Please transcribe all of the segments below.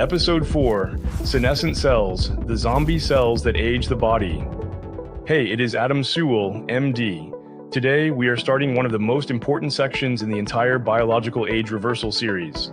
Episode 4, Senescent Cells, the zombie cells that age the body. Hey, it is Adam Sewell, MD. Today, we are starting one of the most important sections in the entire biological age reversal series.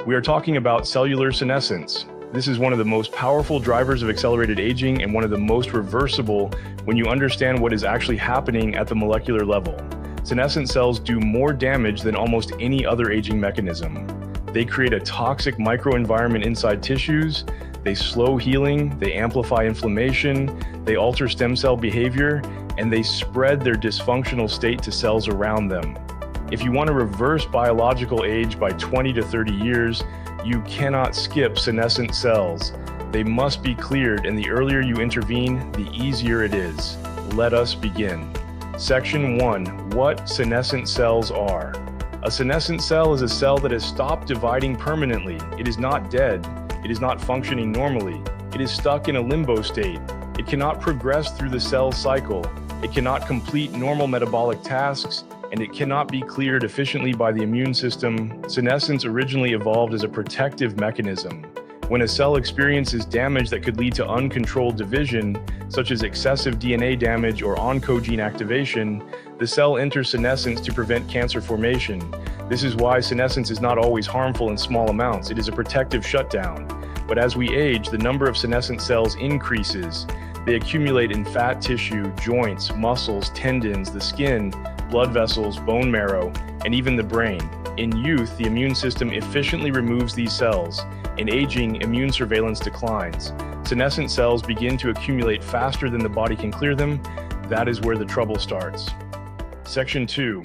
We are talking about cellular senescence. This is one of the most powerful drivers of accelerated aging and one of the most reversible when you understand what is actually happening at the molecular level. Senescent cells do more damage than almost any other aging mechanism. They create a toxic microenvironment inside tissues, they slow healing, they amplify inflammation, they alter stem cell behavior, and they spread their dysfunctional state to cells around them. If you want to reverse biological age by 20 to 30 years, you cannot skip senescent cells. They must be cleared, and the earlier you intervene, the easier it is. Let us begin. Section 1. What senescent cells are. A senescent cell is a cell that has stopped dividing permanently. It is not dead. It is not functioning normally. It is stuck in a limbo state. It cannot progress through the cell cycle. It cannot complete normal metabolic tasks, and it cannot be cleared efficiently by the immune system. Senescence originally evolved as a protective mechanism. When a cell experiences damage that could lead to uncontrolled division, such as excessive DNA damage or oncogene activation, the cell enters senescence to prevent cancer formation. This is why senescence is not always harmful in small amounts. It is a protective shutdown. But as we age, the number of senescent cells increases. They accumulate in fat tissue, joints, muscles, tendons, the skin, blood vessels, bone marrow, and even the brain. In youth, the immune system efficiently removes these cells. In aging, immune surveillance declines. Senescent cells begin to accumulate faster than the body can clear them. That is where the trouble starts. Section 2.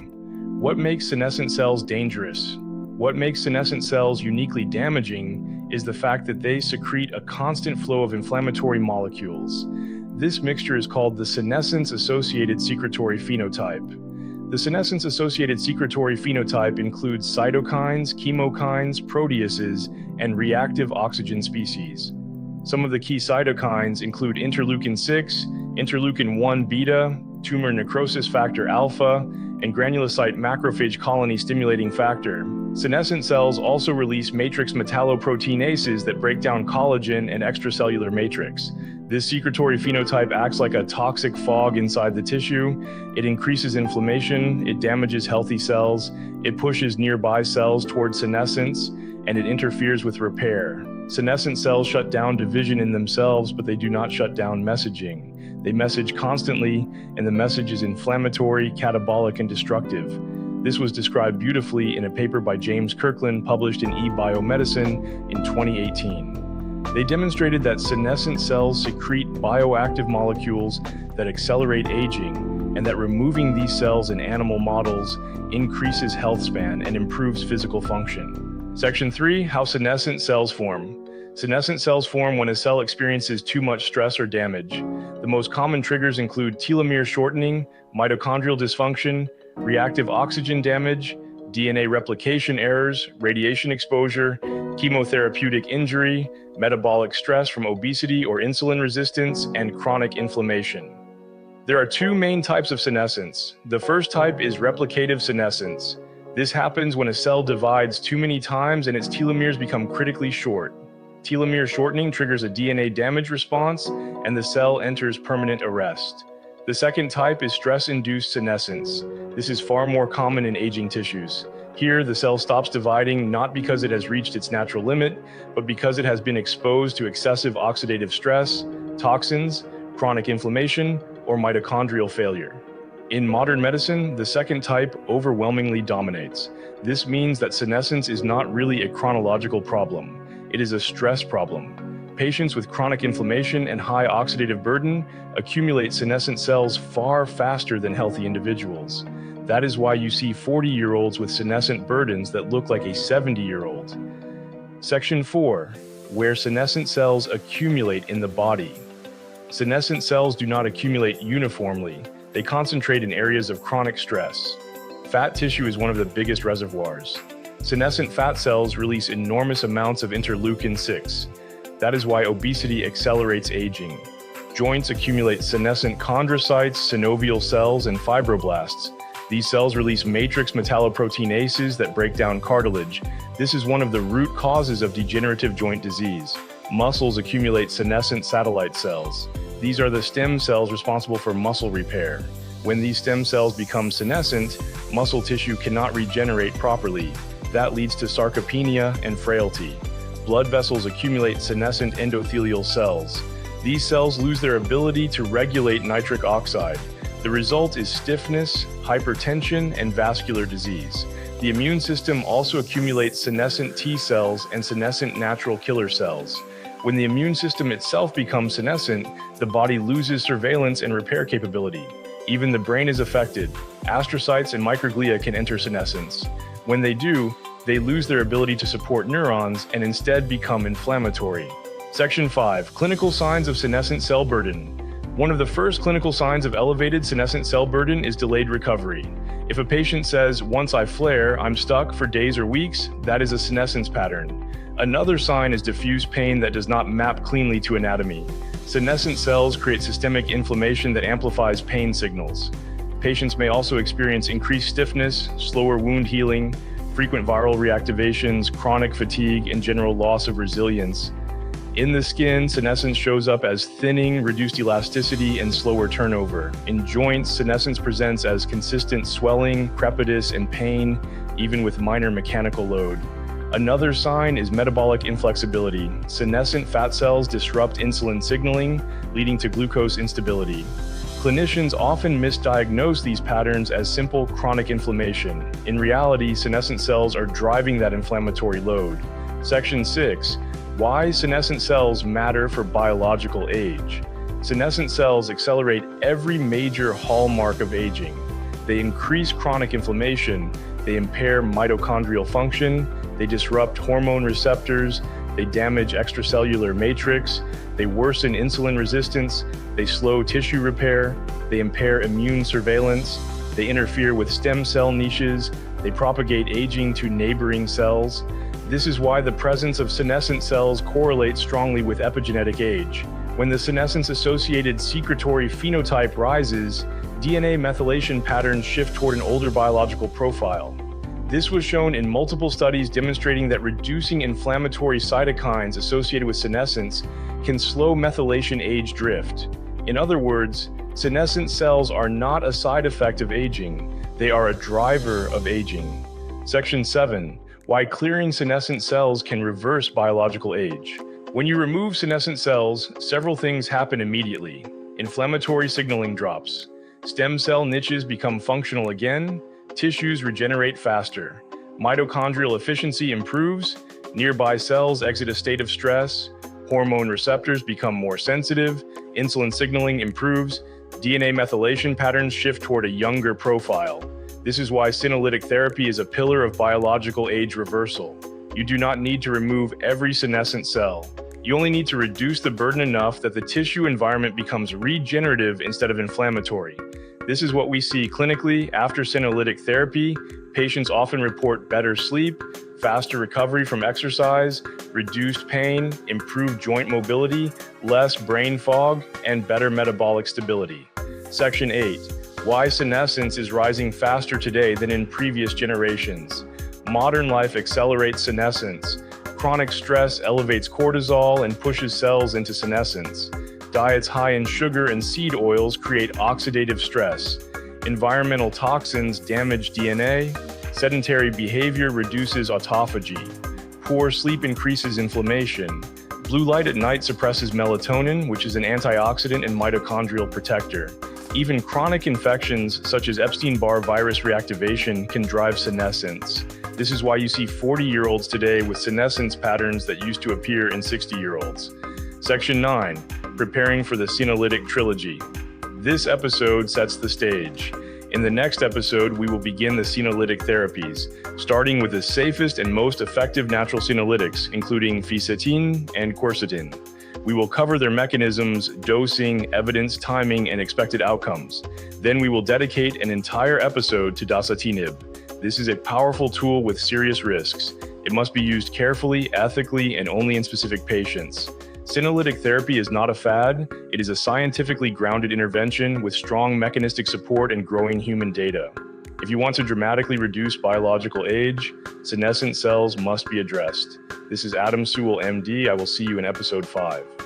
What makes senescent cells dangerous? What makes senescent cells uniquely damaging is the fact that they secrete a constant flow of inflammatory molecules. This mixture is called the senescence-associated secretory phenotype. The senescence-associated secretory phenotype includes cytokines, chemokines, proteases, and reactive oxygen species. Some of the key cytokines include interleukin-6, interleukin-1 beta, tumor necrosis factor alpha, and granulocyte macrophage colony stimulating factor. Senescent cells also release matrix metalloproteinases that break down collagen and extracellular matrix. This secretory phenotype acts like a toxic fog inside the tissue. It increases inflammation, it damages healthy cells, it pushes nearby cells towards senescence, and it interferes with repair. Senescent cells shut down division in themselves, but they do not shut down messaging. They message constantly, and the message is inflammatory, catabolic, and destructive. This was described beautifully in a paper by James Kirkland published in eBiomedicine in 2018. They demonstrated that senescent cells secrete bioactive molecules that accelerate aging, and that removing these cells in animal models increases health span and improves physical function. Section 3. How senescent cells form. Senescent cells form when a cell experiences too much stress or damage. The most common triggers include telomere shortening, mitochondrial dysfunction, reactive oxygen damage, DNA replication errors, radiation exposure, chemotherapeutic injury, metabolic stress from obesity or insulin resistance, and chronic inflammation. There are two main types of senescence. The first type is replicative senescence. This happens when a cell divides too many times and its telomeres become critically short. Telomere shortening triggers a DNA damage response, and the cell enters permanent arrest. The second type is stress-induced senescence. This is far more common in aging tissues. Here, the cell stops dividing not because it has reached its natural limit, but because it has been exposed to excessive oxidative stress, toxins, chronic inflammation, or mitochondrial failure. In modern medicine, the second type overwhelmingly dominates. This means that senescence is not really a chronological problem. It is a stress problem. Patients with chronic inflammation and high oxidative burden accumulate senescent cells far faster than healthy individuals. That is why you see 40-year-olds with senescent burdens that look like a 70-year-old. Section 4. Where senescent cells accumulate in the body. Senescent cells do not accumulate uniformly. They concentrate in areas of chronic stress. Fat tissue is one of the biggest reservoirs. Senescent fat cells release enormous amounts of interleukin-6. That is why obesity accelerates aging. Joints accumulate senescent chondrocytes, synovial cells, and fibroblasts. These cells release matrix metalloproteinases that break down cartilage. This is one of the root causes of degenerative joint disease. Muscles accumulate senescent satellite cells. These are the stem cells responsible for muscle repair. When these stem cells become senescent, muscle tissue cannot regenerate properly. That leads to sarcopenia and frailty. Blood vessels accumulate senescent endothelial cells. These cells lose their ability to regulate nitric oxide. The result is stiffness, hypertension, and vascular disease. The immune system also accumulates senescent T cells and senescent natural killer cells. When the immune system itself becomes senescent, the body loses surveillance and repair capability. Even the brain is affected. Astrocytes and microglia can enter senescence. When they do, they lose their ability to support neurons and instead become inflammatory. Section 5. Clinical signs of senescent cell burden. One of the first clinical signs of elevated senescent cell burden is delayed recovery. If a patient says, "Once I flare, I'm stuck for days or weeks," that is a senescence pattern. Another sign is diffuse pain that does not map cleanly to anatomy. Senescent cells create systemic inflammation that amplifies pain signals. Patients may also experience increased stiffness, slower wound healing, frequent viral reactivations, chronic fatigue, and general loss of resilience. In the skin, senescence shows up as thinning, reduced elasticity, and slower turnover. In joints, senescence presents as consistent swelling, crepitus, and pain, even with minor mechanical load. Another sign is metabolic inflexibility. Senescent fat cells disrupt insulin signaling, leading to glucose instability. Clinicians often misdiagnose these patterns as simple chronic inflammation. In reality, senescent cells are driving that inflammatory load. Section 6. Why senescent cells matter for biological age. Senescent cells accelerate every major hallmark of aging. They increase chronic inflammation, they impair mitochondrial function, they disrupt hormone receptors, they damage extracellular matrix, they worsen insulin resistance, they slow tissue repair, they impair immune surveillance, they interfere with stem cell niches, they propagate aging to neighboring cells. This is why the presence of senescent cells correlates strongly with epigenetic age. When the senescence-associated secretory phenotype rises, DNA methylation patterns shift toward an older biological profile. This was shown in multiple studies demonstrating that reducing inflammatory cytokines associated with senescence can slow methylation age drift. In other words, senescent cells are not a side effect of aging, they are a driver of aging. Section 7. Why clearing senescent cells can reverse biological age. When you remove senescent cells, several things happen immediately. Inflammatory signaling drops. Stem cell niches become functional again. Tissues regenerate faster. Mitochondrial efficiency improves. Nearby cells exit a state of stress. Hormone receptors become more sensitive. Insulin signaling improves. DNA methylation patterns shift toward a younger profile. This is why senolytic therapy is a pillar of biological age reversal. You do not need to remove every senescent cell. You only need to reduce the burden enough that the tissue environment becomes regenerative instead of inflammatory. This is what we see clinically after senolytic therapy. Patients often report better sleep, faster recovery from exercise, reduced pain, improved joint mobility, less brain fog, and better metabolic stability. Section 8. Why senescence is rising faster today than in previous generations. Modern life accelerates senescence. Chronic stress elevates cortisol and pushes cells into senescence. Diets high in sugar and seed oils create oxidative stress. Environmental toxins damage DNA. Sedentary behavior reduces autophagy. Poor sleep increases inflammation. Blue light at night suppresses melatonin, which is an antioxidant and mitochondrial protector. Even chronic infections, such as Epstein-Barr virus reactivation, can drive senescence. This is why you see 40-year-olds today with senescence patterns that used to appear in 60-year-olds. Section 9. Preparing for the senolytic trilogy. This episode sets the stage. In the next episode, we will begin the senolytic therapies, starting with the safest and most effective natural senolytics, including fisetin and quercetin. We will cover their mechanisms, dosing, evidence, timing, and expected outcomes. Then we will dedicate an entire episode to dasatinib. This is a powerful tool with serious risks. It must be used carefully, ethically, and only in specific patients. Senolytic therapy is not a fad. It is a scientifically grounded intervention with strong mechanistic support and growing human data. If you want to dramatically reduce biological age, senescent cells must be addressed. This is Adam Sewell, MD. I will see you in episode 5.